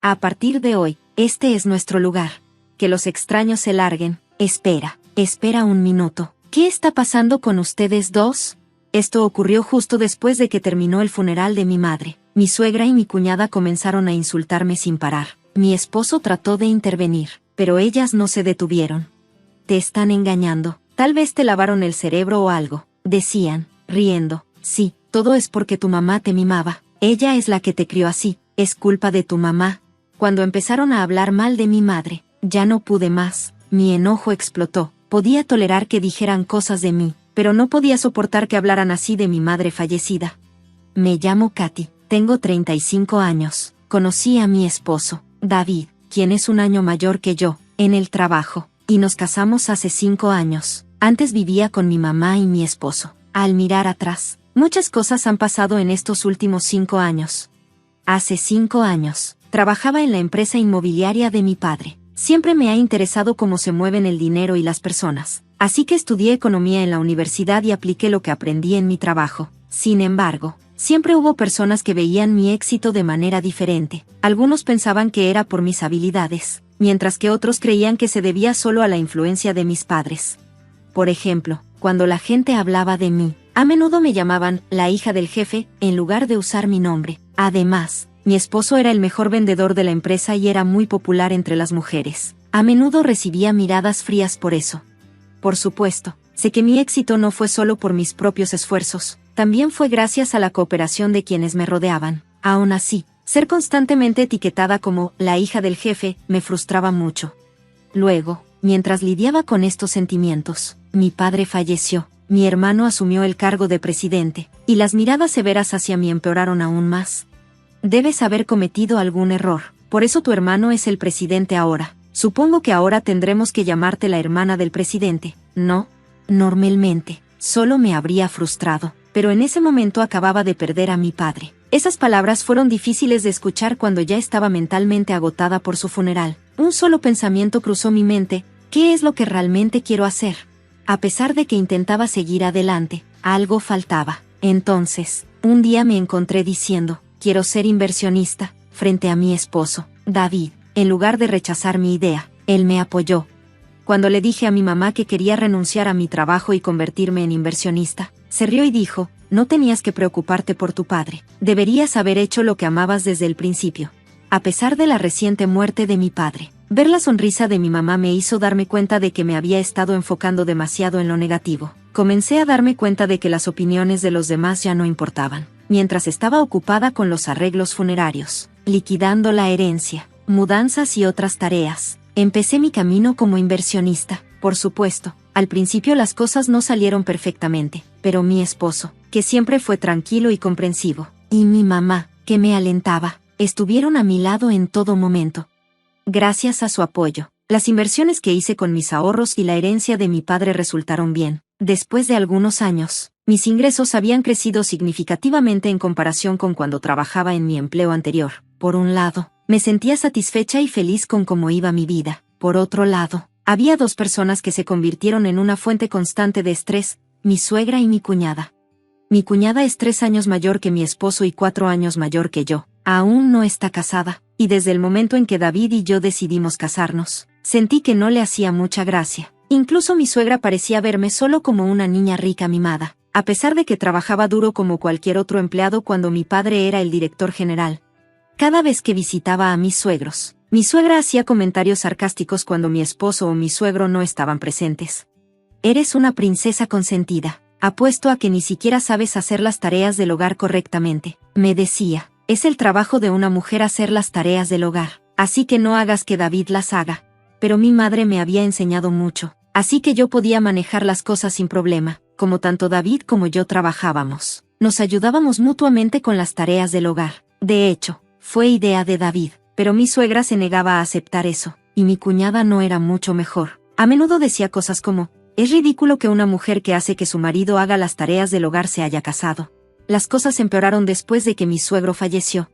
A partir de hoy, este es nuestro lugar. Que los extraños se larguen. Espera un minuto. ¿Qué está pasando con ustedes dos? Esto ocurrió justo después de que terminó el funeral de mi madre. Mi suegra y mi cuñada comenzaron a insultarme sin parar. Mi esposo trató de intervenir, pero ellas no se detuvieron. Te están engañando. Tal vez te lavaron el cerebro o algo, decían, riendo. Sí, todo es porque tu mamá te mimaba. Ella es la que te crió así. Es culpa de tu mamá. Cuando empezaron a hablar mal de mi madre, ya no pude más. Mi enojo explotó. Podía tolerar que dijeran cosas de mí, pero no podía soportar que hablaran así de mi madre fallecida. Me llamo Katy, tengo 35 años. Conocí a mi esposo, David, quien es un año mayor que yo, en el trabajo, y nos casamos hace 5 años. Antes vivía con mi mamá y mi esposo. Al mirar atrás, muchas cosas han pasado en estos últimos 5 años. Hace 5 años, trabajaba en la empresa inmobiliaria de mi padre. Siempre me ha interesado cómo se mueven el dinero y las personas. Así que estudié economía en la universidad y apliqué lo que aprendí en mi trabajo. Sin embargo, siempre hubo personas que veían mi éxito de manera diferente. Algunos pensaban que era por mis habilidades, mientras que otros creían que se debía solo a la influencia de mis padres. Por ejemplo, cuando la gente hablaba de mí, a menudo me llamaban la hija del jefe, en lugar de usar mi nombre. Además, mi esposo era el mejor vendedor de la empresa y era muy popular entre las mujeres. A menudo recibía miradas frías por eso. Por supuesto, sé que mi éxito no fue solo por mis propios esfuerzos, también fue gracias a la cooperación de quienes me rodeaban. Aún así, ser constantemente etiquetada como la hija del jefe me frustraba mucho. Luego, mientras lidiaba con estos sentimientos, mi padre falleció, mi hermano asumió el cargo de presidente, y las miradas severas hacia mí empeoraron aún más. Debes haber cometido algún error, por eso tu hermano es el presidente ahora. Supongo que ahora tendremos que llamarte la hermana del presidente, ¿no? Normalmente, solo me habría frustrado, pero en ese momento acababa de perder a mi padre. Esas palabras fueron difíciles de escuchar cuando ya estaba mentalmente agotada por su funeral. Un solo pensamiento cruzó mi mente: ¿qué es lo que realmente quiero hacer? A pesar de que intentaba seguir adelante, algo faltaba. Entonces, un día me encontré diciendo: quiero ser inversionista, frente a mi esposo, David. En lugar de rechazar mi idea, él me apoyó. Cuando le dije a mi mamá que quería renunciar a mi trabajo y convertirme en inversionista, se rió y dijo: no tenías que preocuparte por tu padre, deberías haber hecho lo que amabas desde el principio. A pesar de la reciente muerte de mi padre, ver la sonrisa de mi mamá me hizo darme cuenta de que me había estado enfocando demasiado en lo negativo. Comencé a darme cuenta de que las opiniones de los demás ya no importaban, mientras estaba ocupada con los arreglos funerarios, liquidando la herencia, mudanzas y otras tareas. Empecé mi camino como inversionista. Por supuesto, al principio las cosas no salieron perfectamente, pero mi esposo, que siempre fue tranquilo y comprensivo, y mi mamá, que me alentaba, estuvieron a mi lado en todo momento. Gracias a su apoyo, las inversiones que hice con mis ahorros y la herencia de mi padre resultaron bien. Después de algunos años, mis ingresos habían crecido significativamente en comparación con cuando trabajaba en mi empleo anterior. Por un lado, me sentía satisfecha y feliz con cómo iba mi vida. Por otro lado, había dos personas que se convirtieron en una fuente constante de estrés: mi suegra y mi cuñada. Mi cuñada es 3 años mayor que mi esposo y 4 años mayor que yo. Aún no está casada, y desde el momento en que David y yo decidimos casarnos, sentí que no le hacía mucha gracia. Incluso mi suegra parecía verme solo como una niña rica mimada, a pesar de que trabajaba duro como cualquier otro empleado cuando mi padre era el director general. Cada vez que visitaba a mis suegros, mi suegra hacía comentarios sarcásticos cuando mi esposo o mi suegro no estaban presentes. Eres una princesa consentida. Apuesto a que ni siquiera sabes hacer las tareas del hogar correctamente, me decía. Es el trabajo de una mujer hacer las tareas del hogar, así que no hagas que David las haga. Pero mi madre me había enseñado mucho, así que yo podía manejar las cosas sin problema. Como tanto David como yo trabajábamos, nos ayudábamos mutuamente con las tareas del hogar. De hecho, fue idea de David, pero mi suegra se negaba a aceptar eso, y mi cuñada no era mucho mejor. A menudo decía cosas como: es ridículo que una mujer que hace que su marido haga las tareas del hogar se haya casado. Las cosas empeoraron después de que mi suegro falleció.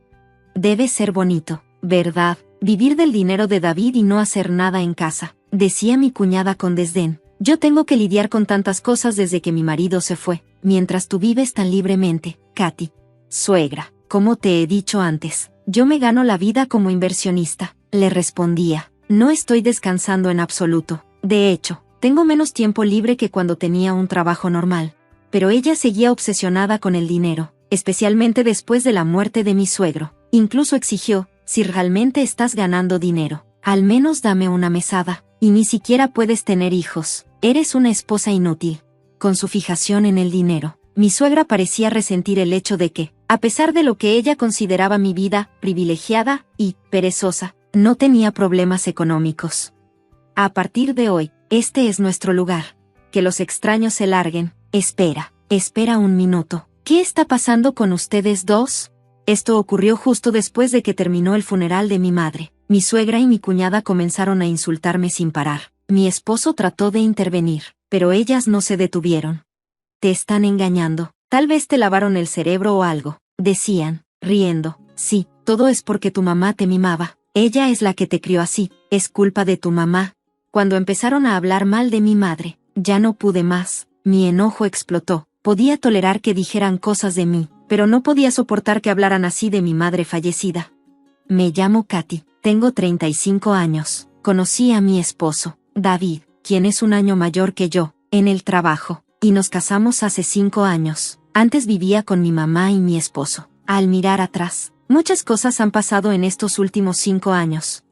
Debe ser bonito, ¿verdad?, vivir del dinero de David y no hacer nada en casa, decía mi cuñada con desdén. Yo tengo que lidiar con tantas cosas desde que mi marido se fue, mientras tú vives tan libremente, Katy. Suegra, como te he dicho antes, Yo me gano la vida como inversionista, le respondía. No estoy descansando en absoluto. De hecho, tengo menos tiempo libre que cuando tenía un trabajo normal. Pero ella seguía obsesionada con el dinero, especialmente después de la muerte de mi suegro. Incluso exigió, si realmente estás ganando dinero, al menos dame una mesada, y ni siquiera puedes tener hijos. Eres una esposa inútil. Con su fijación en el dinero, mi suegra parecía resentir el hecho de que, a pesar de lo que ella consideraba mi vida privilegiada y perezosa, no tenía problemas económicos. A partir de hoy, este es nuestro lugar. Que los extraños se larguen. Espera un minuto. ¿Qué está pasando con ustedes dos? Esto ocurrió justo después de que terminó el funeral de mi madre. Mi suegra y mi cuñada comenzaron a insultarme sin parar. Mi esposo trató de intervenir, pero ellas no se detuvieron. Te están engañando. Tal vez te lavaron el cerebro o algo, decían, riendo. Sí, todo es porque tu mamá te mimaba. Ella es la que te crió así. Es culpa de tu mamá. Cuando empezaron a hablar mal de mi madre, ya no pude más. Mi enojo explotó. Podía tolerar que dijeran cosas de mí, pero no podía soportar que hablaran así de mi madre fallecida. Me llamo Katy, tengo 35 años. Conocí a mi esposo, David, quien es un año mayor que yo, en el trabajo, y nos casamos hace 5 años. Antes vivía con mi mamá y mi esposo. Al mirar atrás, muchas cosas han pasado en estos últimos 5 años.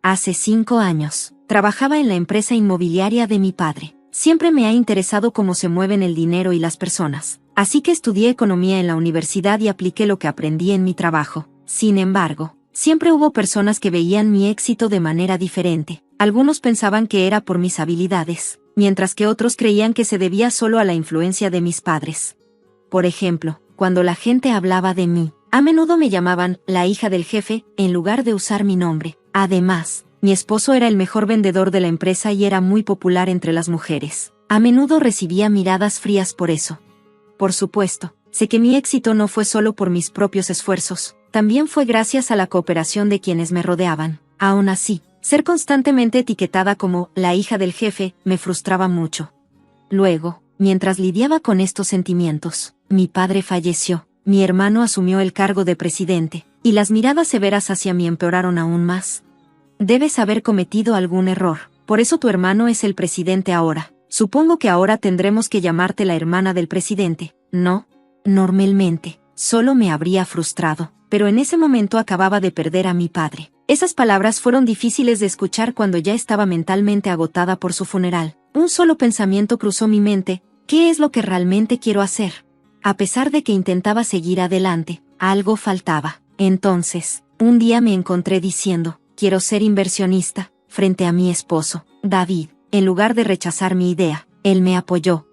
Hace 5 años, trabajaba en la empresa inmobiliaria de mi padre. Siempre me ha interesado cómo se mueven el dinero y las personas, así que estudié economía en la universidad y apliqué lo que aprendí en mi trabajo. Sin embargo, siempre hubo personas que veían mi éxito de manera diferente. Algunos pensaban que era por mis habilidades, mientras que otros creían que se debía solo a la influencia de mis padres. Por ejemplo, cuando la gente hablaba de mí, a menudo me llamaban la hija del jefe, en lugar de usar mi nombre. Además, mi esposo era el mejor vendedor de la empresa y era muy popular entre las mujeres. A menudo recibía miradas frías por eso. Por supuesto, sé que mi éxito no fue solo por mis propios esfuerzos, también fue gracias a la cooperación de quienes me rodeaban. Aún así, ser constantemente etiquetada como la hija del jefe me frustraba mucho. Luego, mientras lidiaba con estos sentimientos, mi padre falleció, mi hermano asumió el cargo de presidente, y las miradas severas hacia mí empeoraron aún más. Debes haber cometido algún error, por eso tu hermano es el presidente ahora. Supongo que ahora tendremos que llamarte la hermana del presidente, ¿no? Normalmente, solo me habría frustrado, pero en ese momento acababa de perder a mi padre. Esas palabras fueron difíciles de escuchar cuando ya estaba mentalmente agotada por su funeral. Un solo pensamiento cruzó mi mente: ¿qué es lo que realmente quiero hacer? A pesar de que intentaba seguir adelante, algo faltaba. Entonces, un día me encontré diciendo: quiero ser inversionista, frente a mi esposo, David. En lugar de rechazar mi idea, él me apoyó.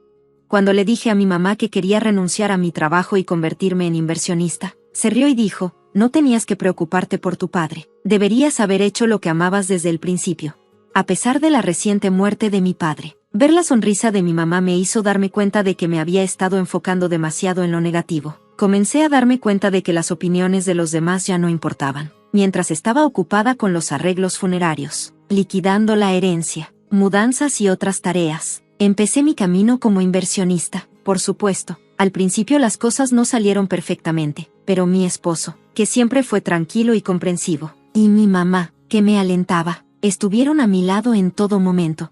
Cuando le dije a mi mamá que quería renunciar a mi trabajo y convertirme en inversionista, se rió y dijo: no tenías que preocuparte por tu padre, deberías haber hecho lo que amabas desde el principio. A pesar de la reciente muerte de mi padre, ver la sonrisa de mi mamá me hizo darme cuenta de que me había estado enfocando demasiado en lo negativo. Comencé a darme cuenta de que las opiniones de los demás ya no importaban. Mientras estaba ocupada con los arreglos funerarios, liquidando la herencia, mudanzas y otras tareas, empecé mi camino como inversionista. Por supuesto, al principio las cosas no salieron perfectamente, pero mi esposo, que siempre fue tranquilo y comprensivo, y mi mamá, que me alentaba, estuvieron a mi lado en todo momento.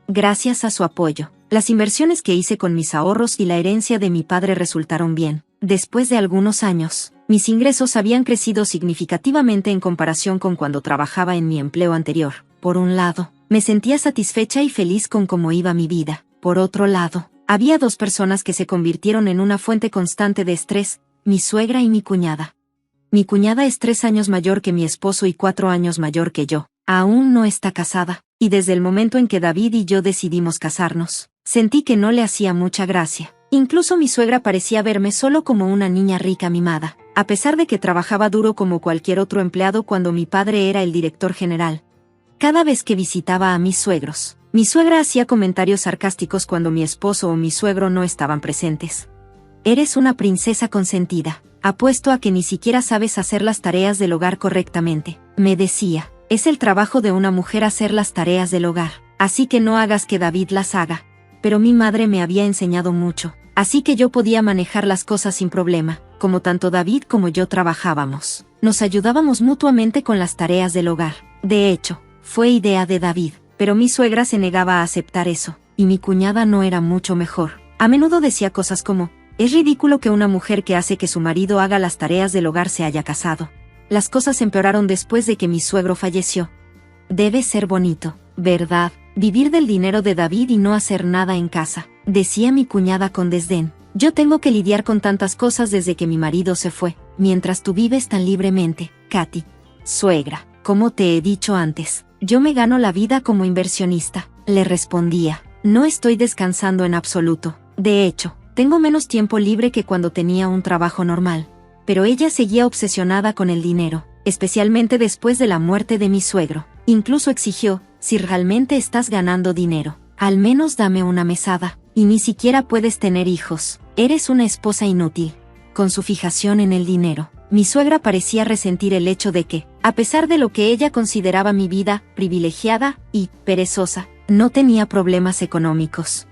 Gracias a su apoyo, las inversiones que hice con mis ahorros y la herencia de mi padre resultaron bien. Después de algunos años, mis ingresos habían crecido significativamente en comparación con cuando trabajaba en mi empleo anterior. Por un lado, me sentía satisfecha y feliz con cómo iba mi vida. Por otro lado, había dos personas que se convirtieron en una fuente constante de estrés: mi suegra y mi cuñada. Mi cuñada es 3 años mayor que mi esposo y 4 años mayor que yo. Aún no está casada, y desde el momento en que David y yo decidimos casarnos, sentí que no le hacía mucha gracia. Incluso mi suegra parecía verme solo como una niña rica mimada, a pesar de que trabajaba duro como cualquier otro empleado cuando mi padre era el director general. Cada vez que visitaba a mis suegros, mi suegra hacía comentarios sarcásticos cuando mi esposo o mi suegro no estaban presentes. Eres una princesa consentida. Apuesto a que ni siquiera sabes hacer las tareas del hogar correctamente, me decía. Es el trabajo de una mujer hacer las tareas del hogar, así que no hagas que David las haga. Pero mi madre me había enseñado mucho, así que yo podía manejar las cosas sin problema. como tanto David como yo trabajábamos, nos ayudábamos mutuamente con las tareas del hogar. De hecho, fue idea de David, pero mi suegra se negaba a aceptar eso, y mi cuñada no era mucho mejor. A menudo decía cosas como, es ridículo que una mujer que hace que su marido haga las tareas del hogar se haya casado. Las cosas empeoraron después de que mi suegro falleció. Debe ser bonito, ¿verdad? Vivir del dinero de David y no hacer nada en casa, decía mi cuñada con desdén. Yo tengo que lidiar con tantas cosas desde que mi marido se fue, mientras tú vives tan libremente, Katy. Suegra, como te he dicho antes, yo me gano la vida como inversionista, le respondía. No estoy descansando en absoluto. De hecho, tengo menos tiempo libre que cuando tenía un trabajo normal. Pero ella seguía obsesionada con el dinero, especialmente después de la muerte de mi suegro. Incluso exigió, si realmente estás ganando dinero, al menos dame una mesada, y ni siquiera puedes tener hijos. Eres una esposa inútil. Con su fijación en el dinero, mi suegra parecía resentir el hecho de que, a pesar de lo que ella consideraba mi vida privilegiada y perezosa, no tenía problemas económicos.